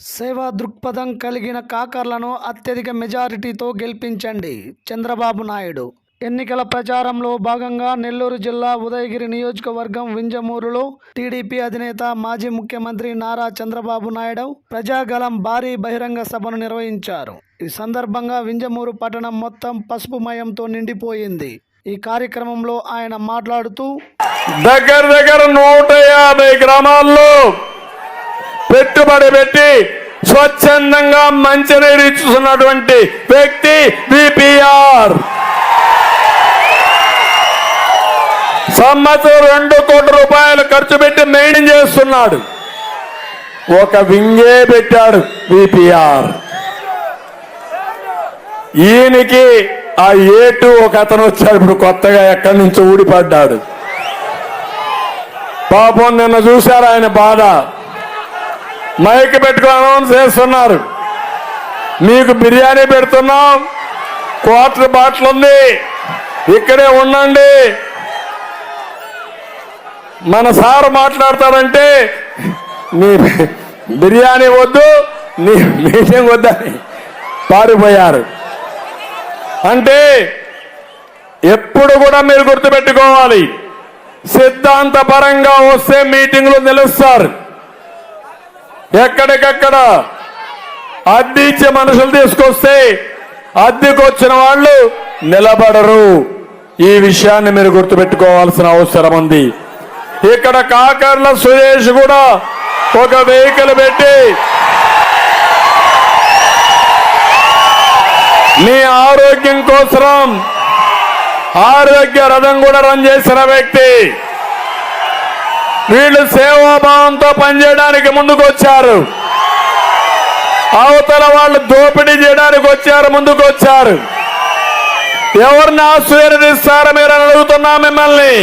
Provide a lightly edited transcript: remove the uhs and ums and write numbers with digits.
సేవా దృక్పథం కలిగిన కాకర్లను అత్యధిక మెజారిటీతో గెలిపించండి చంద్రబాబు నాయుడు. ఎన్నికల ప్రచారంలో భాగంగా నెల్లూరు జిల్లా ఉదయగిరి నియోజకవర్గం వింజమూరులో టీడీపీ అధినేత మాజీ ముఖ్యమంత్రి నారా చంద్రబాబు నాయుడు ప్రజాగళం భారీ బహిరంగ సభను నిర్వహించారు. ఈ సందర్భంగా వింజమూరు పట్టణం మొత్తం పసుపుమయంతో నిండిపోయింది. ఈ కార్యక్రమంలో ఆయన మాట్లాడుతూ దగ్గర 150 గ్రామాల్లో పెట్టుబడి పెట్టి స్వచ్ఛందంగా మంచినీరు ఇస్తున్నటువంటి వ్యక్తి విపిఆర్. సంవత్సరం 2 కోట్ల రూపాయలు ఖర్చు పెట్టి మెయింటైన్ చేస్తున్నాడు. ఒక వింగే పెట్టాడు విపిఆర్. ఈయనకి ఆ ఏటు ఒక అతను వచ్చాడు, ఇప్పుడు కొత్తగా ఎక్కడి నుంచి ఊడిపడ్డాడు. పాపం నిన్న చూశారు ఆయన బాధ. మైక్ పెట్టుకుని అనౌన్స్ చేస్తున్నారు, మీకు బిర్యానీ పెడుతున్నాం, క్వార్టర్ బాటిల్ ఉంది, ఇక్కడే ఉండండి. మన సార్ మాట్లాడతారంటే నీ బిర్యానీ వద్దు, నీ మీటింగ్ వద్దని పారిపోయారు. అంటే ఎప్పుడు కూడా మీరు గుర్తుపెట్టుకోవాలి, సిద్ధాంతపరంగా వస్తే మీటింగ్లు నిలుస్తారు. ఎక్కడికక్కడ అద్దె ఇచ్చే మనుషులు తీసుకొస్తే అద్దెకు వచ్చిన వాళ్ళు నిలబడరు. ఈ విషయాన్ని మీరు గుర్తుపెట్టుకోవాల్సిన అవసరం ఉంది. ఇక్కడ కాకర్ల సురేష్ కూడా ఒక వెహికల్ పెట్టి మీ ఆరోగ్యం కోసం ఆరోగ్య రథం కూడా రన్ చేసిన వ్యక్తి. వీళ్ళు సేవాభావంతో పనిచేయడానికి ముందుకు వచ్చారు. అవతల వాళ్ళు దోపిడీ చేయడానికి వచ్చారు, ముందుకు వచ్చారు. ఎవరిని ఆశీర్వదిస్తారో మీరు అడుగుతున్నా మిమ్మల్ని.